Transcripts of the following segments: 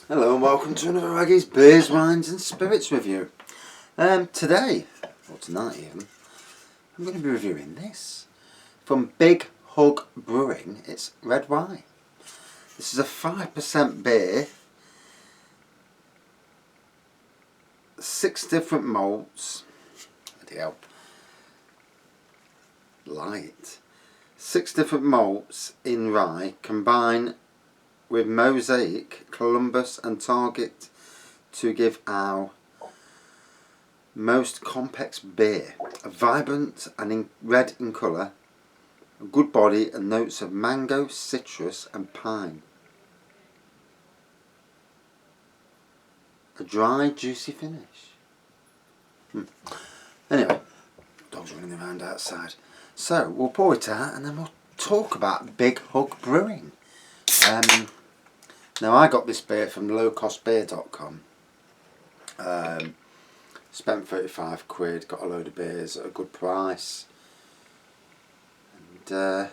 Hello and welcome to another Raggy's Beers, Wines and Spirits review. Today, or tonight even, I'm going to be reviewing this. From Big Hug Brewing, it's red wine. This is a 5% beer, 6 different malts, bloody hell, light, 6 different malts in rye, combine with Mosaic, Columbus and Target to give our most complex beer. A vibrant and red in colour, a good body and notes of mango, citrus and pine. A dry, juicy finish. Anyway, dogs running around outside. So we'll pour it out and then we'll talk about Big Hug Brewing. Now I got this beer from lowcostbeer.com. Spent 35 quid, got a load of beers at a good price. And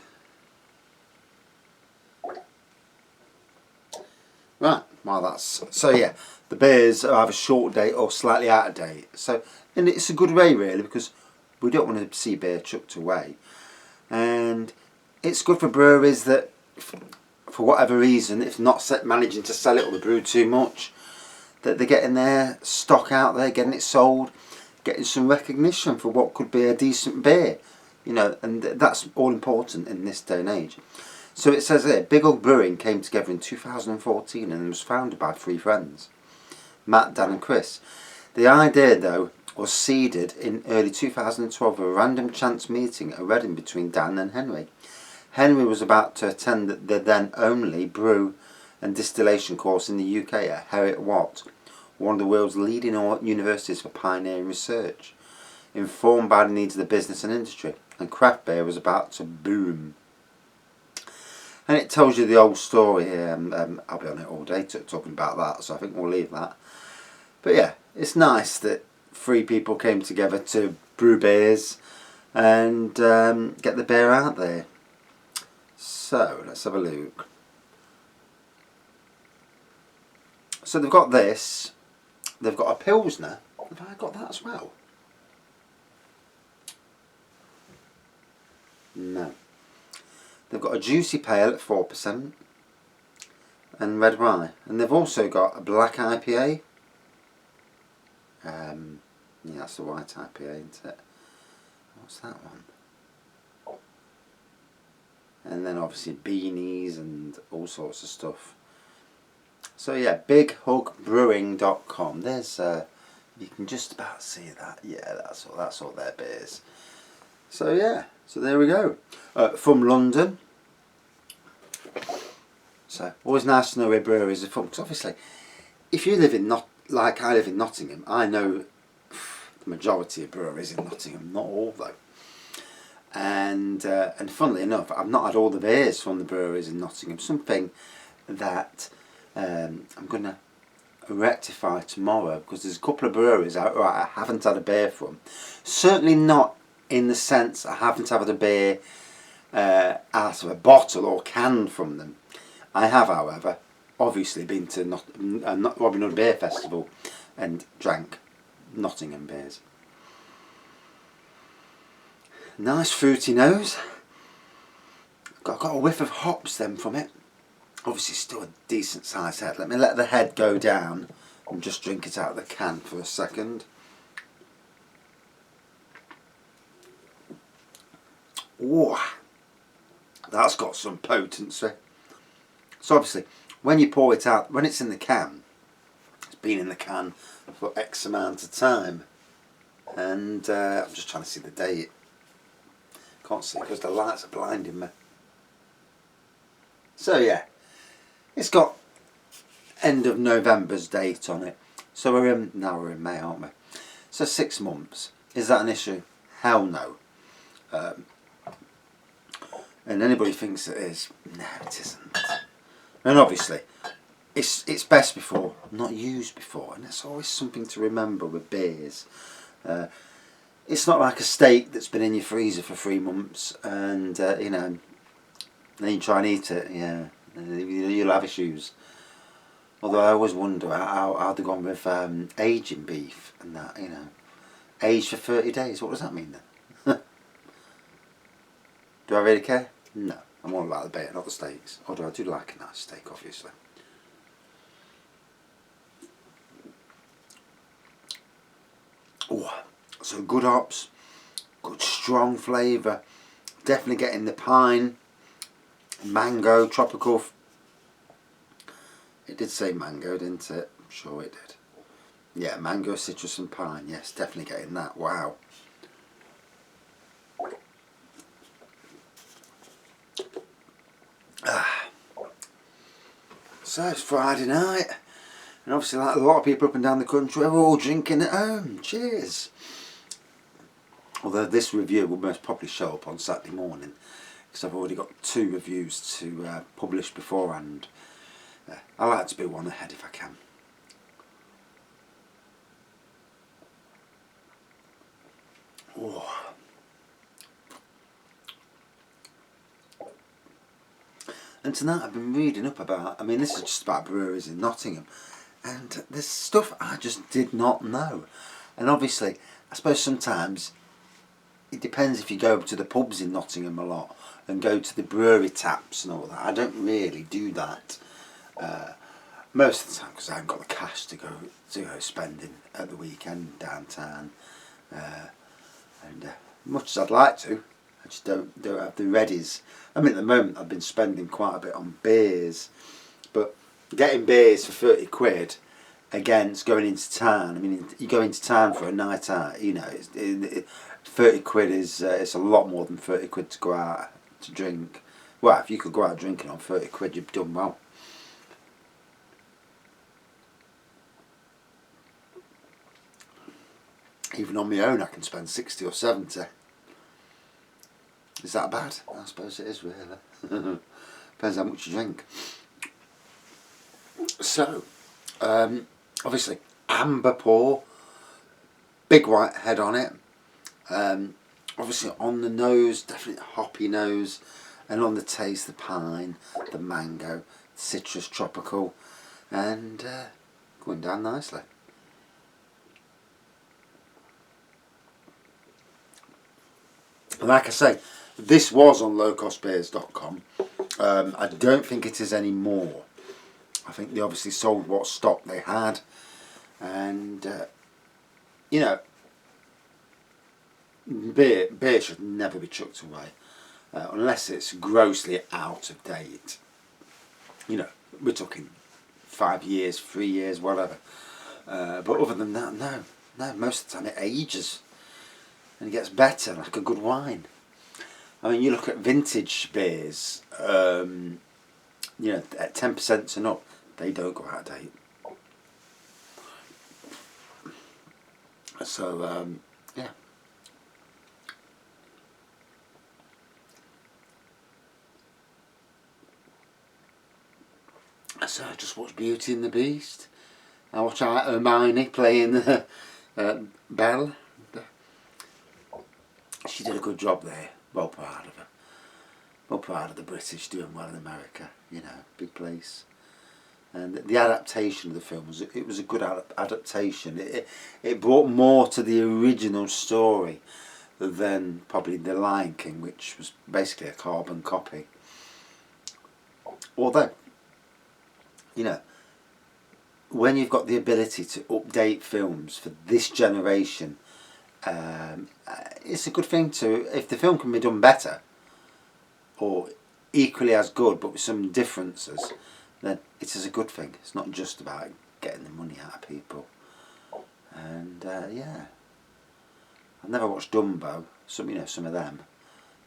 right, well that's so yeah, the beers are either short date or slightly out of date. So and it's a good way really, because we don't want to see beer chucked away. And it's good for breweries that for whatever reason, if not managing to sell it or they brew too much, that they're getting their stock out there, getting it sold, getting some recognition for what could be a decent beer, you know, and that's all important in this day and age. So it says here, Big Hug Brewing came together in 2014 and was founded by 3 friends, Matt, Dan and Chris. The idea though was seeded in early 2012 of a random chance meeting at a wedding between Dan and Henry. Henry was about to attend the then only brew and distillation course in the UK at Heriot-Watt, one of the world's leading universities for pioneering research, informed by the needs of the business and industry, and craft beer was about to boom. And it tells you the old story here. I'll be on it all day talking about that, so I think we'll leave that. But yeah, it's nice that 3 people came together to brew beers and get the beer out there. So let's have a look. So they've got this, they've got a Pilsner. Have I got that as well? No. They've got a juicy pale at 4% and red rye, and they've also got a black IPA. Yeah, that's the white IPA, isn't it? What's that one? And then obviously beanies and all sorts of stuff. So yeah, bighugbrewing.com. There's you can just about see that. Yeah, that's all their beers. So yeah, so there we go. From London. So always nice to know where breweries are from, because obviously if you live in like I live in Nottingham, I know the majority of breweries in Nottingham, not all though. And funnily enough, I've not had all the beers from the breweries in Nottingham. Something that I'm going to rectify tomorrow, because there's a couple of breweries I haven't had a beer from. Certainly not in the sense I haven't had a beer out of a bottle or can from them. I have, however, obviously been to Robin Hood Beer Festival and drank Nottingham beers. Nice fruity nose. Got a whiff of hops then from it. Obviously still a decent sized head. Let me let the head go down and just drink it out of the can for a second. Whoa, that's got some potency. So obviously when you pour it out, when it's in the can, it's been in the can for X amount of time. And I'm just trying to see the date. Can't see because the lights are blinding me. So yeah, it's got end of November's date on it. So we're in May, aren't we? So 6 months. Is that an issue? Hell no. And anybody thinks it is, no, it isn't. And obviously, it's best before, not used before, and it's always something to remember with beers. It's not like a steak that's been in your freezer for 3 months and you know, then you try and eat it. Yeah, you'll have issues. Although I always wonder how they've gone with aging beef and that, you know. Aged for 30 days, what does that mean then? Do I really care? No. I'm all about the bacon, not the steaks. Although I do like a nice steak, obviously. Oh, so good hops, good strong flavour. Definitely getting the pine, mango, tropical. It did say mango, didn't it? I'm sure it did. Yeah, mango, citrus and pine. Yes, definitely getting that. Wow. So it's Friday night, and obviously like a lot of people up and down the country, we're all drinking at home. Cheers. Although this review will most probably show up on Saturday morning, because I've already got 2 reviews to publish beforehand. I like to be one ahead if I can. Oh. And tonight I've been reading up about, I mean this is just about breweries in Nottingham, and there's stuff I just did not know. And obviously, I suppose sometimes it depends if you go to the pubs in Nottingham a lot and go to the brewery taps and all that. I don't really do that most of the time because I haven't got the cash to go spending at the weekend downtown. And much as I'd like to, I just don't have the readies. I mean, at the moment I've been spending quite a bit on beers, but getting beers for 30 quid against going into town. I mean, you go into town for a night out, you know, 30 quid is it's a lot more than 30 quid to go out to drink. Well, if you could go out drinking on 30 quid, you've done well. Even on my own, I can spend 60 or 70. Is that bad? I suppose it is, really. Depends how much you drink. So, obviously, amber pour, big white head on it. Obviously, on the nose, definitely hoppy nose, and on the taste, the pine, the mango, citrus, tropical, and going down nicely. And like I say, this was on lowcostbeers.com. I don't think it is anymore. I think they obviously sold what stock they had, and you know, beer should never be chucked away unless it's grossly out of date. You know, we're talking 5 years, 3 years, whatever. But other than that, no. Most of the time it ages and it gets better, like a good wine. I mean, you look at vintage beers, you know, at 10% and up, they don't go out of date. So, yeah. So I just watched Beauty and the Beast. I watched Hermione playing the Belle. She did a good job there. Well proud of her. Well proud of the British doing well in America. You know, big place. And the adaptation of the film was a good adaptation. It brought more to the original story than probably The Lion King, which was basically a carbon copy. Although, you know, when you've got the ability to update films for this generation, it's a good thing to, if the film can be done better or equally as good but with some differences, then it is a good thing. It's not just about getting the money out of people. And yeah, I've never watched Dumbo, some of them.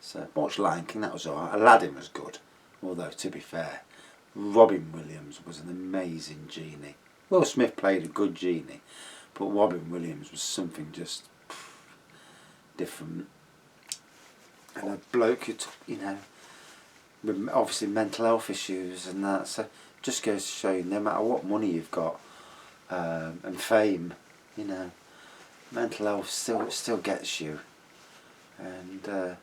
So I watched Lion King, that was alright. Aladdin was good, although to be fair, Robin Williams was an amazing genie. Will Smith played a good genie, but Robin Williams was something just different. And a bloke who took, you know, with obviously mental health issues and that, so just goes to show you, no matter what money you've got and fame, you know, mental health still gets you. And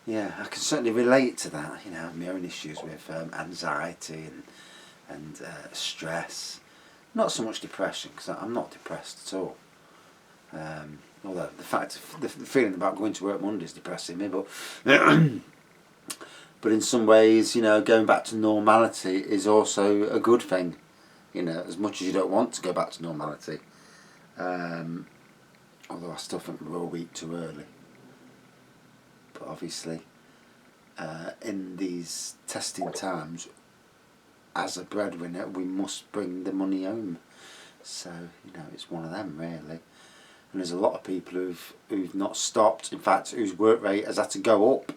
yeah, I can certainly relate to that, you know, my own issues with anxiety and and stress. Not so much depression, because I'm not depressed at all. Although the feeling about going to work Monday is depressing me, but but in some ways, you know, going back to normality is also a good thing. You know, as much as you don't want to go back to normality. Although I still think we're a week too early. But obviously, in these testing times, as a breadwinner, we must bring the money home. So, you know, it's one of them really. And there's a lot of people who've not stopped. In fact, whose work rate has had to go up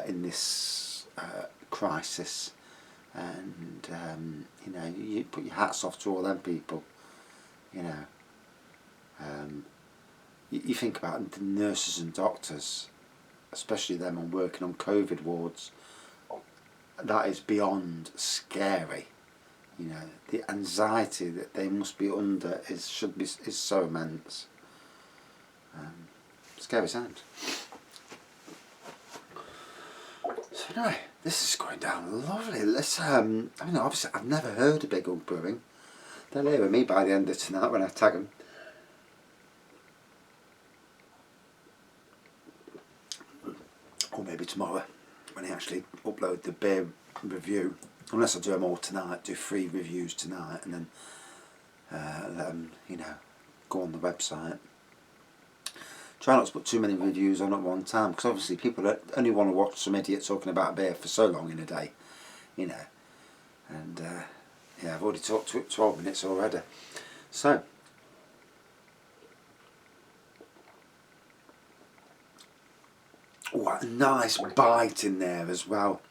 in this crisis. And you know, you put your hats off to all them people. You know, you think about the nurses and doctors, especially them working on COVID wards. That is beyond scary. You know, the anxiety that they must be under is so immense. Scary sound. So anyway, this is going down lovely. Let's I mean, obviously I've never heard of Big Hug Brewing. They'll hear of me by the end of tonight when I tag them. Or maybe tomorrow when I actually upload the beer review. Unless I do them all tonight, do 3 reviews tonight, and then let them, you know, go on the website. Try not to put too many reviews on at one time, because obviously people only want to watch some idiot talking about beer for so long in a day, you know. And yeah, I've already talked 12 minutes already. So, what a nice bite in there as well.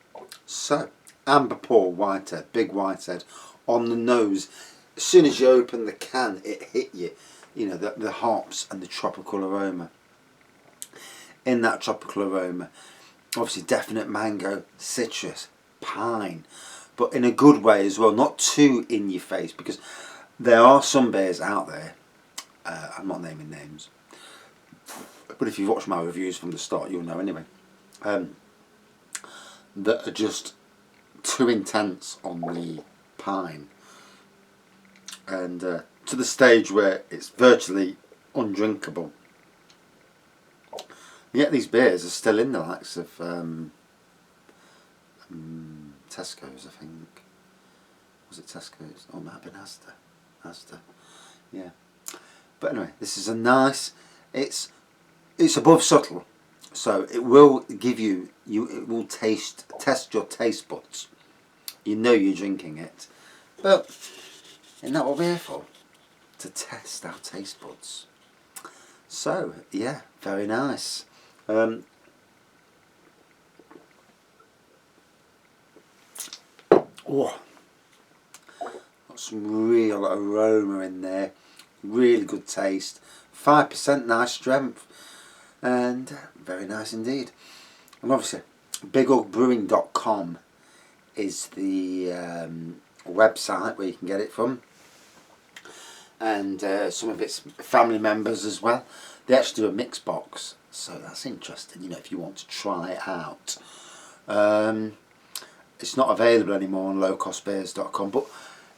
So, amber pour whitehead, big whitehead on the nose. As soon as you open the can, it hit you. You know, the hops and the tropical aroma. In that tropical aroma, obviously definite mango, citrus, pine, but in a good way as well, not too in your face, because there are some beers out there, I'm not naming names, but if you've watched my reviews from the start, you'll know anyway, that are just too intense on the pine, and to the stage where it's virtually undrinkable. Yet these beers are still in the likes of Tesco's, I think. Was it Tesco's? Oh, it might have been Asda. Yeah. But anyway, this is a nice. It's above subtle, so it will give you. It will test your taste buds. You know you're drinking it, but isn't that what we're here for? To test our taste buds. So yeah, very nice. Oh, got some real aroma in there, really good taste, 5% nice strength, and very nice indeed. And obviously bighugbrewing.com is the website where you can get it from, and some of its family members as well. They actually do a mix box, so that's interesting, you know, if you want to try it out. It's not available anymore on lowcostbeers.com, but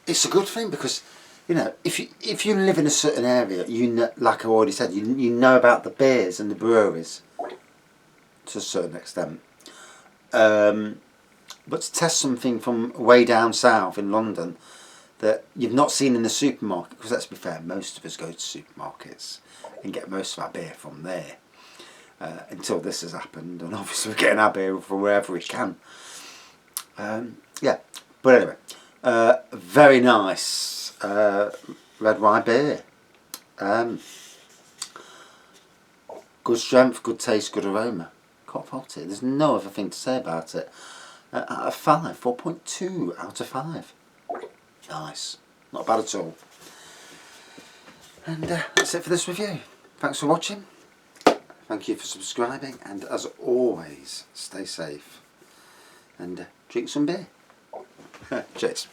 it's a good thing, because, you know, if you live in a certain area, you know, like I already said, you know about the beers and the breweries to a certain extent. But to test something from way down south in London that you've not seen in the supermarket, because let's be fair, most of us go to supermarkets and get most of our beer from there, until this has happened, and obviously we're getting our beer from wherever we can. Yeah, but anyway, very nice red wine beer. Good strength, good taste, good aroma. Can't fault it. There's no other thing to say about it. Out of 5, 4.2 out of 5. Nice, not bad at all. And that's it for this review. Thanks for watching. Thank you for subscribing, and as always, stay safe and drink some beer. Cheers.